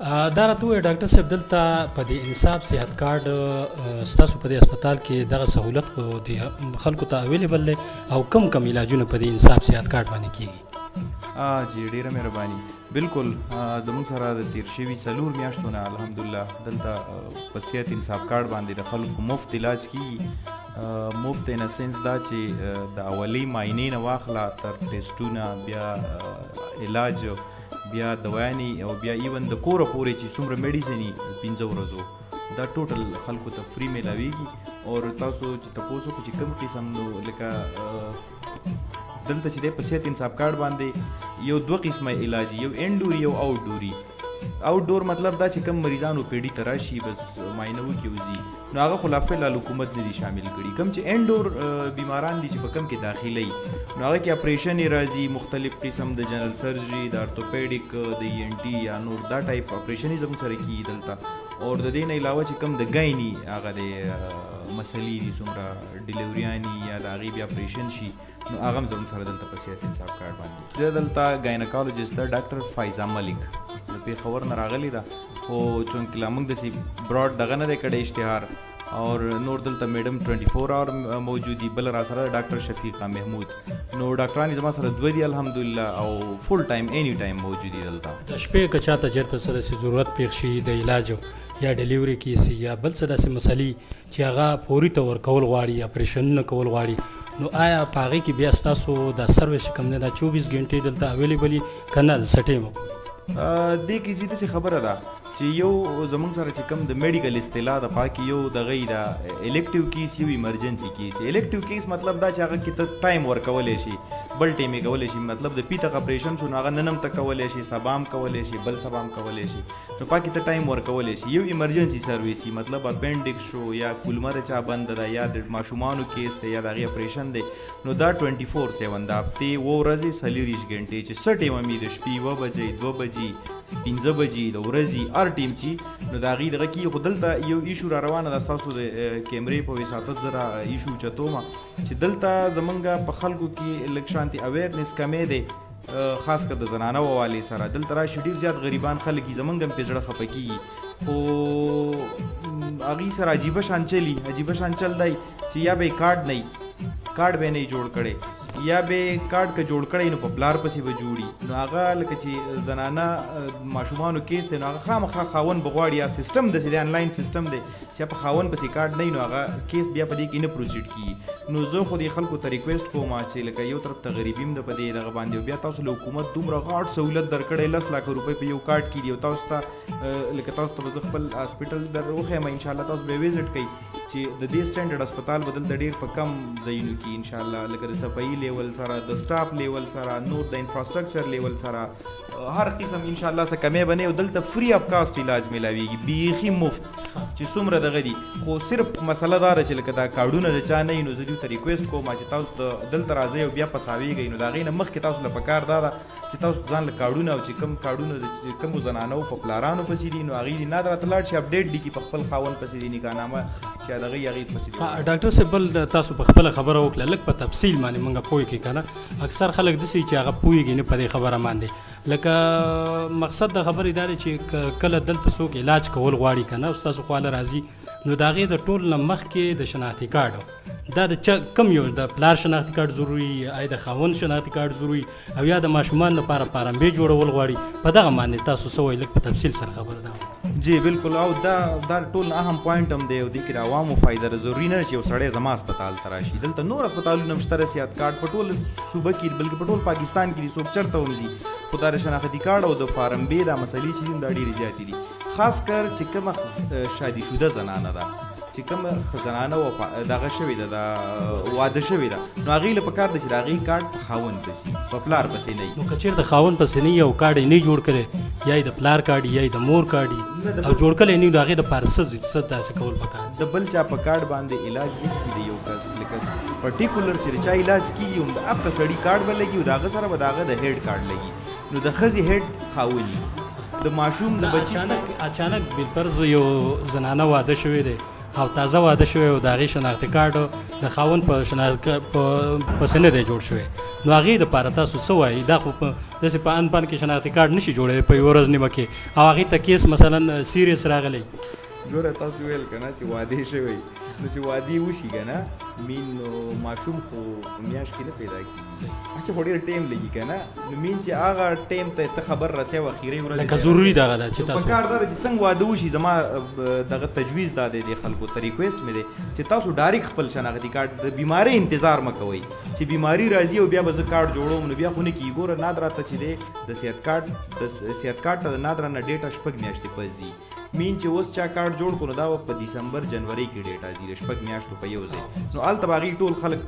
دا راته ووایه ډاکټر صاحب دلته په دې انصاف صحت کارډ ستاسو په دې هسپتال کې دغه سهولت خو د خلکو ته اویلیبل دی او کم کم علاجونه په دې انصاف صحت کارډ باندې کیږي؟ جی ډیره مهرباني. بالکل زموږ سره د تیر شوي 4 میاشتو نه الحمدلله دلته په صحت انصاف کارډ باندې د خلکو مفت علاج کیږي. مفت ان سنس دا چې د اولي معاینې نه واخله تر ټیسټونه بیا علاج بیا دوايانې او بیا ایون د کوره پورې چې څومره میډیسني 15 ورځو دا ټوټل خلکو ته فری میلاویږي. او تاسو چې تاسو کو چې کوم قسم نو لکه دلته چې د صحت انصاف کارډ باندې یو 2 قسمه علاج یو انډوري یو آوټډوري. آوټډور مطلب دا چې کم مریضانو پیډي تراشي بس معاینه وکي وزي نو هغه خلاف فعل حکومت نه دي شامل کړي. کم چې انډور بیماران دي چې په کم کې داخلي نو هغه کې اپریشن راځي مختلف قسم د جنرال سرجري د ارتوپیډیک د ای ان ټي یا نور دا ټایپ اپریشن زموږ سره کیږي دلته. او د دې نه علاوه چې کم د ګایني هغه د مسلې دي څومره ډیلیوریاني یا د هغې بیا اپریشن شي نو هغه هم زموږ سره دلته په صحت انصاف کارډ باندې. زه دلته ګاینکالوجسټ ده ډاکټر فایزه ملک د پېښور نه راغلې ده خو چونکې لا موږ داسې براډ دغه نه دی کړی اشتهار اور نور دلته میډم 24 اور موجودي. بل را سره ډاکټر شفیقه محمود نو ډاکټران زما سره 2 دي الحمدلله او فول ټایم اني ټایم موجودي دلته. د شپې که چاته چېرته سره چې ضرورت پېښ شي د علاج یا ډیلیوري کیسي یا بل څه داسې مسلې چې هغه فوري ته ورکول غواړي اپریشنونه کول غواړي نو آیا په هغې کې بیا ستاسو د سروس چې کوم دی دا 24 ګنټې دلته اویلیبل وي که نه څه ټایم؟ دې کې چې داسې خبره ده چې یو زموږ سره چې کوم د میډیکل اصطلاح د پاکي یو دغه دا الکټیو کیس یو ایمرجنسي کیس. الکټیو کیس مطلب دا چې هغه کې ته ټایم ورکولی شي بل ټایم یې کولی شي مطلب د پیته اپریشن شو نو هغه نن هم ته کولی شي سبا هم کولی شي بل سبا هم کولی شي نو پاکي ته ټایم ورکولی شي. یو ایمرجنسي سرویس مطلب اپینډکس شو یا کولمه د چا بند ده یا د ماشومانو کیس دی یا د هغې اپریشن دی نو دا 24/7 د هفتې 7 ورځې 40 ګنټې چې څه ټایم هم د شپې 1 بجې 2 بجې 15 بجې د ورځې هر ټیم چې نو د هغې دغه کې خو دلته یو ایشو را روانه ده ستاسو د کیمرې په وساطت زه را ایشو چتومه چې دلته زمونږ په خلکو کې لږ شانتې اویرنس کمی دی خاص کر د زنانه والي سره. دلته راشي ډېر زیات غریبان خلک دي زمونږ هم پرې زړه خفه کېږي خو هغې سره عجیبه شان چلي عجیبه شان چل دی چې یا به یې کارډ نه کارډ به نه جوړ کړی یا به کارډ که جوړ کړی نو په پلار پسې به جوړي نو هغه لکه چې زنانه ماشومانو کیس دی نو هغه خامخا خاوند به غواړي یا سیستم داسې دی انلاین سیستم دی چې په خاوند پسې کارډ نه وي نو هغه کیس بیا په دې کې نه پروسیډ کېږي. نو زه خو دې خلکو ته ریکویسټ کوم چې لکه یو طرف ته غریبي هم ده په دې دغه باندې بیا تاسو له حکومت دومره غاټ سهولت درکړی 10 لک روپۍ په یو کارډ کې دي او تاسو ته لکه تاسو ته به زه خپل هاسپټل در وښیم انشاءالله تاسو به ویزټ کوئ چې د دې سټینډرډ هسپتال به دلته ډېر په کم ځایونو کې انشاءالله لکه د صفایي لیول سره د سټاف لیول سره نور د انفراسټرکچر لیول سره هر قسم انشاءالله څه کمی به نه او دلته فری اف کاسټ علاج میلاویږي بیخي مفت چې څومره دغه دي. خو صرف مسله دا ده چې لکه دا کارډونه د چا نه وي نو زه دوی ته ریکویسټ کوم چې تاسو دلته راځئ او بیا پساویږئ نو د هغې نه مخکې تاسو له پکار دا ده چې تاسو ځان له کارډونه او چې کوم کارډونه چې کومو زنانو په پلارانو پسې دي نو هغې دي نه راته لاړ شي اپډیټ دي کړي په خپل خاوند پسې دي نکاحنامه چې د هغې هغې پسې. ډاکټر صاحب بل تاسو په خپله خبره وکړه لږ په تفصیل باندې موږ پوه کړي که نه اکثر خلک داسې چې هغه پوهېږي نه په دې خبره باندې لکه مقصد د خبرې دا دی چې کله دلته څوک علاج کول غواړي که نه ستاسو خواله راځي نو د هغې د ټول نه مخکې د شناختي کارډ دا د کم یو د پلار شناختي کارډ ضروري آیا د خاوند شناختي کارډ ضروري او یا د ماشومان لپاره پارمبې جوړول غواړي په دغه باندې تاسو څه وایي لږ په تفصیل سره خبره ده. جی بالکل او دا ټول اهم پوینټ هم دی او دې کې د عوامو فایده ضروري نه چې یو سړی زما هسپتال ته راشي دلته نور هسپتالونه هم شته صحت کارډ په ټول صوبه کې بلکې په ټول پاکستان کې دي څوک چېرته هم ځي خو دا د شناختي کارډ او د فارمبې دا مسلې چې دي دا ډېرې زیاتې دي خاص کر چې کومه شادي شوده زنانه ده چې کومه زنانه دغه شوې ده د واده شوې ده نو هغې له پکار ده چې د هغې کارډ په خاوند پسې په پلار پسې نه وي. نو که چېرته خاوند پسې نه وي او کارډ یې نه جوړ کړی یا یې د پلار کارډ یا یې د مور کارډ او جوړ کړی نه وي نو هغې دپاره څه داسې کول پکار د بل چا په کارډ باندې علاج نه کېږي د یو کس لکه پرټیکولر چې د چا علاج کېږي هم د هغه سړي کارډ به لګي او د هغه سره به د هغه د هیډ کارډ لګي نو د ښځې هیډ خاوني د ماشوم د بچي اچانک بالفرض یو زنانه واده شوې دی او تازه واده شوی او د هغې شناختي کارډ د خاوند په پسې نه دی جوړ شوی نو هغې دپاره تاسو څه وایي دا خو په داسې په ان پان کې شناختي کارډ نشي جوړوي په یوه ورځ نیمه کې او هغې ته کیس مثلا سیریس راغلی ګوره تاسو ویل که نه چې واده شوی نو چې واده وشي که نه مین نو ماشوم خو په میاشت کې نه پیدا کېږي چې خو ډېر ټایم لګي که نه نو مین چې هغه ټایم ته ته خبر رسې و اخرې ورځ لکه ضروري دغه ده چې په تاسو کار دا ده چې څنګه واده وشي زما دغه تجویز دا دی د خلکو ته ریکویسټ مې دی چې تاسو ډایرکټ خپل شناختي کارډ د بیمارۍ انتظار مه کوئ چې بیماري راځي او بیا به زه کارډ جوړوم نو بیا خو نه کېږي ګوره نادره ته چې دی د صحت کارډ ته د نادره نه ډېټه 6 میاشتې پس ځي مین چې اوس چا کارډ جوړ کړو دا په دسمبر جنوري کې ډیټا زی 6 میاشتو په یو ځای نو الته باغی ټول خلک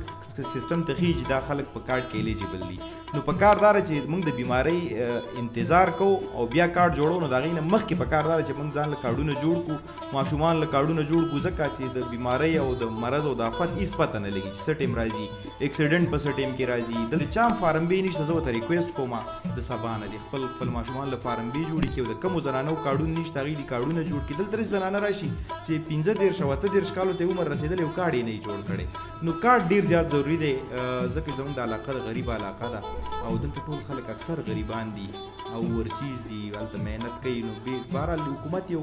سیستم ته خیج دا خلک په کارډ کې الیجیبل دي نو په کاردار چې موږ د بیماری انتظار کو او بیا کارډ جوړو نو دا غینه مخکې په کاردار چې موږ ځان له کارډونه جوړ کو ماشومان له کارډونه جوړ کو ځکه چې د بیماری او د مرض او د آفت هیڅ پته نه لګي چې ټیم راځي اکسیډنټ په ټیم کې راځي د چام فارم به نشته زه ته ریکویسټ کوم د سبانه دي خپل ماشومان له فارم به جوړي کې د کم زنانو کارډون نشته غي دي کارډونه جوړ کې دلته زنانه راشي چې 15 شوته د کالو ته عمر رسیدل یو کارډ نه جوړ کړي نو کارډ ډیر زیات ضروری دی ځکه زموږ د علاقه غریب علاقه ده او دلته ټول خلک اکثر غریبان دي او ورسیز دي ولته مهنت کوي نو به بهرحال حکومت یو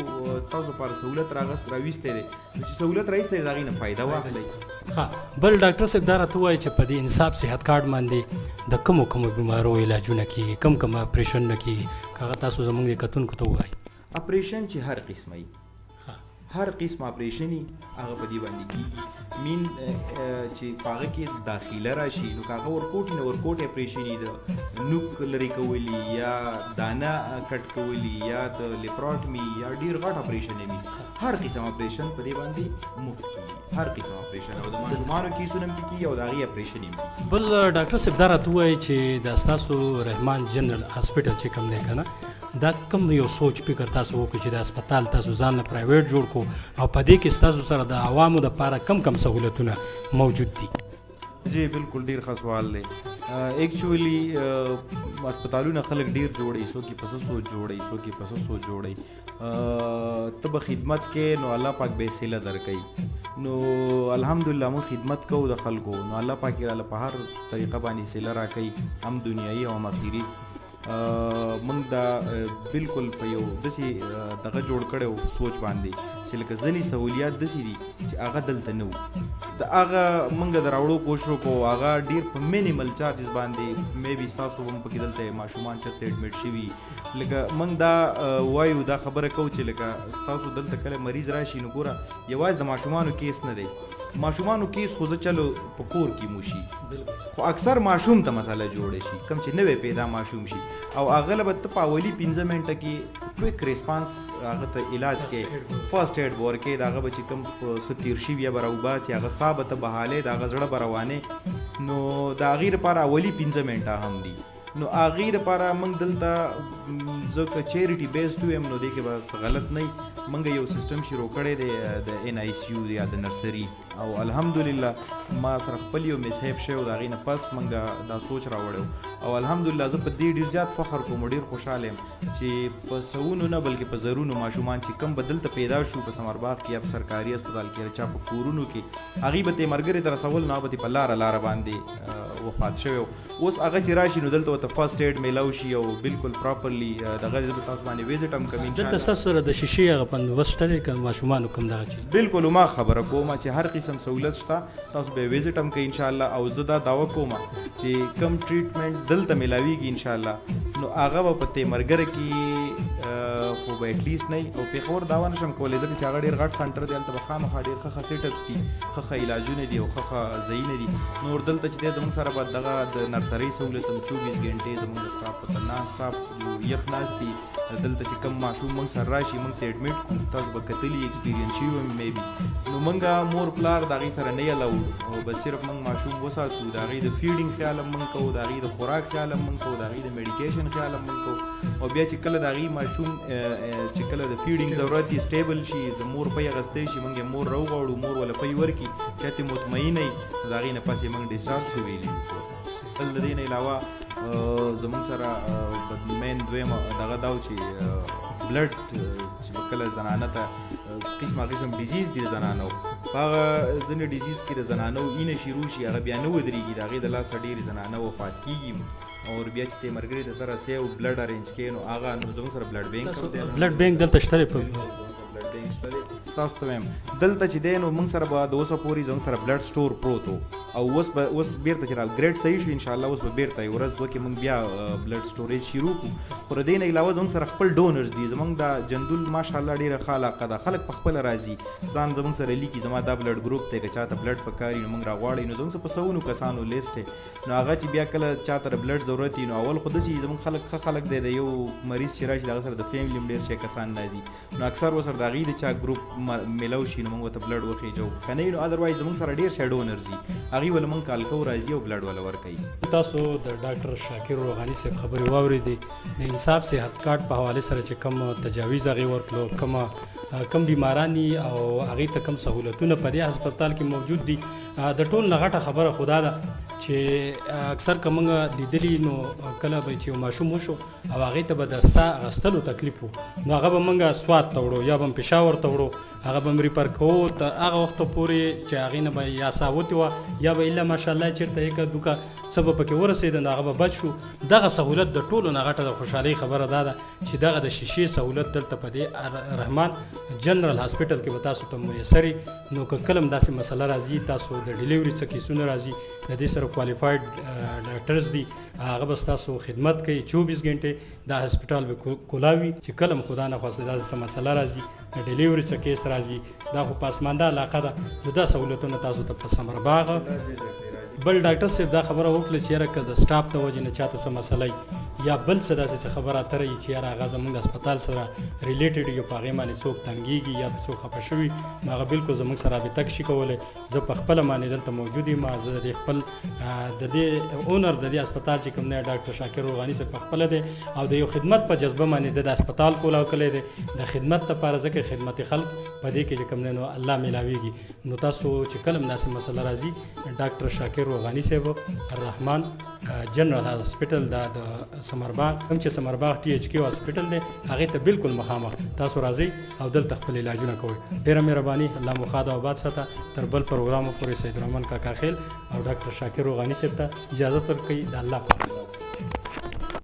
تاسو پر سہولت راويسته دي چې سہولت راويسته دا غي نه فائدہ واخلي ها بل ډاکټر صاحب دا راته وایي چې په دې انصاف صحت کارت باندې د کومو بیمارو علاجونه کیږي کم اپریشن نه کیږي هغه تاسو زموږ د کتونکو ته وایي اپریشن چې هر قسمه هر قسم اپریشنی هغه په دې باندې کیږي مين چې پاغه کې داخله راشي نو هغه ورکوټ اپریشنی ده نوک لري کولی یا دانا کټ کولی یا د لیپروټمی یا ډیر غټ اپریشن می هر قسم اپریشن په دې باندې مفت هر قسم اپریشن او د ماشومانو کې سونم کې او داغي اپریشن بل ډاکټر صاحب دا راته وایي چې د تاسو رحمان جنرال هاسپټل چې کوم دی کنه دا کوم یو سوچ فکر تاسو وکړئ چې د هسپتال تاسو ځان نه پرایویټ جوړ کو او په دې کې تاسو سره د عوامو د لپاره کم سہولتونه موجود دي جی بالکل ډیر ښه سوال دی ایکچولی هسپتالونه خلک ډیر جوړي سو کې پس سوچ جوړي تب خدمت کې نو الله پاک به سیله درکې نو الحمدلله مو خدمت کوو د خلکو نو الله پاک یې په هر طریقه باندې سیله راکې هم دنیایي او آخري موږ دا بالکل په یو داسې دغه جوړ کړو سوچ باندې چې لکه ځینې سہولیات داسې دي چې هغه دلته نه وو د هغه موږ د راوړو کوشش وکړو هغه ډیر په مینیمل چارجز باندې مې بي تاسو هم پکې دلته ماشومان چې ایډمټ شوي لکه موږ دا وایو دا خبره کوو چې لکه تاسو دلته کله مریض راشي نو ګوره یوازې د ماشومانو کیس نه دی ماشومانو کیس خو چلو په کور کې موشي خو اکثر ماشوم ته مسله جوړه شي کم چې نوې پیدا ماشوم شي او اغلب ته په اولی 15 منټه کې کویک ریسپانس هغه ته علاج کې فرست ایډ ورکې دا هغه چې کم ستیر شي بیا براوباس یا هغه ثابت بحاله دا غزړه بروانه نو دا غیر لپاره اولی 15 منټه هم دي نو غیر لپاره موږ دلته ځکه چیریټي بیسډ ویم نو دې کې بس غلط نه موږ یو سیستم شروع کړی دی د ان آی سی یو یا د نرسري او الحمدلله ما سره خپل یو مسحب شو دا غینه پس موږ دا سوچ راوړو او الحمدلله زه په دې ډیر زیات فخر کوم ډیر خوشاله یم چې په سونو نه بلکې په زرونو ماشومان چې کم بدلته پیدا شو په سمرباغ کې یا په سرکاري هسپتال کې چا په کورونو کې هغه به مرګري تر سوال نه به په لار باندې وفات شوی اوس هغه چې راشي نو دلته ته فرست ایډ میلاو شي او بالکل پراپرلی دغه تاسو باندې ویزټ هم کوي دلته تاسو سره د شیشې هغه بندوبست لري کوم ماشومان کوم دغه چی بالکل ما خبره کوم چې هر قسم سہولت شته تاسو به ویزټ هم کوي ان شاء الله او زه دا داوا کوم چې کم ټریټمنټ دلته میلاویږي ان شاء الله نو هغه په مرګره کې خو به اټلیست نه او په خور داوا نشم کولای ځکه چې هغه ډیر غټ سنټر دی البته خامخا ډیر ښه سیټ اپس دي ښه علاجونه دي او ښه ځایونه دي نور دلته چې زموږ سره به دغه د نرسري سہولت 24 غنټې زموږ سټاف په نان سټاف یو ناشتي دلته چې کم ماشوم موږ سره راشي موږ ته ایډمټ تاسو به کتلی ایکسپیرینس شي مې بي نو موږ مور پلار دغه سره نه یلاو او بس صرف موږ ماشوم وساتو دغه د فیډینګ خیال موږ کوو دغه د خوراک خیال موږ کوو دغه د میډیکیشن خیال موږ کوو او بیا چې کله دغه ماشوم چې کله د فیډینګ ضرورت دی سټیبل شي د مور په غستې شي موږ مور راوغړو مور ولا په ورکی چې ته مطمئنه دغه نه پاسې موږ ډیسچارج کوي بل د دې نه علاوه زموږ سره مین دویم دغه داو چې بلډ چې چې په کله زنانه ته قسمه قسم ډیزیز دي د زنانو په هغه ځینې ډیزیز کې د زنانو اینه شروع شي هغه بیا نه ودرېږي د هغې د لاسه ډېرې زنانه وفات کېږي او بیا چې ته ملګري د سره سیو بلډ ارینج کوي نو هغه نو زموږ سره بلډ بینک بلډ بینک دلته شته په تاسو ته وایم دلته چې دی نو موږ سره به د اوسه پورې زموږ سره بلډ سټور پروت و او اوس بیرته چې راګریډ صحیح شو انشاءالله اوس به بیرته یو ورځ دوه کې موږ بیا بلډ سټوریج شروع کړو خو د دې نه علاوه زموږ سره خپل ډونرز دي زموږ د جندول ماشاءالله ډېره ښه علاقه ده خلک په خپله راځي ځان زموږ سره لیکي زما دا بلډ ګروپ دی که چاته بلډ پکار وي نو موږ راغواړئ نو زموږ په سوونو کسانو لیست دی نو هغه چې بیا کله چاته د بلډ ضرورت وي نو اول خو داسې زموږ خلک ښه خلک دی د یو مریض چې راشي د هغه سره د فیملي هم ډېر شی کسان راځي نو اکثر ورسره د هغې د چا ګروپ میلاو شي نو موږ ورته بلډ وخېجو که نه وي نو ادروایز زموږ سره ډېر شی ډونرز دي هغې ول موږ کال کوو راځي او بلډ وله ورکوي تاسو د ډاکټر شاکر روغاني صاحب خبرې واورېدې د انصاف صحت کارت په حوالې سره چې کوم تجاویز هغې ورکړو کم بیماران دي او هغې ته کم سهولتونه په دې هسپتال کې موجود دي د ټول نه غټه خبره خو دا ده چې اکثر که موږ لیدلي نو کله به چې یو ماشوم وشو او هغې ته به د ساه اخیستلو تکلیف و نو هغه به موږ سوات ته وړو یا به هم پېښور ته وړو هغه به هم ریفر کوو تر هغه وخته پورې چې هغې نه به یا ساه وتې وه یا به الا ماشاءالله چېرته یکه دوکه څه به پکې ورسېده نو هغه به بچ شو دغه سهولت د ټولو نه غټه د خوشحالۍ خبره دا ده چې دغه د شیشې سهولت دلته په دې رحمان جنرال هاسپټل کې به تاسو ته میسر نو که کله هم داسې مسله راځي تاسو د ډیلیوري څه کیسونه راځي د دې سره کوالفاید ډاکټرز دي هغه به ستاسو خدمت کوي 24 غنټې دا هسپتال به کلا وي چې کله هم خدا نخواسته داسې څه مسله راځي د ډیلیوري څه کیس راځي دا خو په اسمانده علاقه ده نو دا سهولتونه تاسو ته په ثمرباغ بل ډاکټر صاحب دا خبره وکړه چې یاره که د سټاپ د وجې نه چاته څه مسله یا بل څه داسې څه خبره اتره وي چې یاره هغه زموږ هسپتال سره ریلیټډ وي په هغې باندې څوک تنګېږي یا څوک خفه شوي نو هغه بلکل زموږ سره رابطه شي کولی زه په خپله باندې دلته موجود یم زه د دې خپل د دې اونر د دې هسپتال چې کوم دی ډاکټر شاکر روغاني صاحب په خپله دی او د یو خدمت په جذبه باندې د هسپتال کولاو کلی دی د خدمت لپاره ځکه خدمت خلق په دې کې چې کوم دی نو الله میلاویږي نو تاسو چې کله هم داسې مسله راځي ډاکټر شاکر روغاني صاحب الرحمن جنرال هاسپټل دا د سمرباغ کوم چې سمرباغ ټي ایچ کیو هاسپټل دی هغې ته بالکل مخامخ تاسو راځئ او دلته خپل علاجونه کوئ ډېره مهرباني الله مو ښاد او آباد ساته تر بل پروګرامو پورې سید الرحمن کاکا خیل او ډاکټر شاکر روغاني صاحب ته اجازت ورکوي د الله په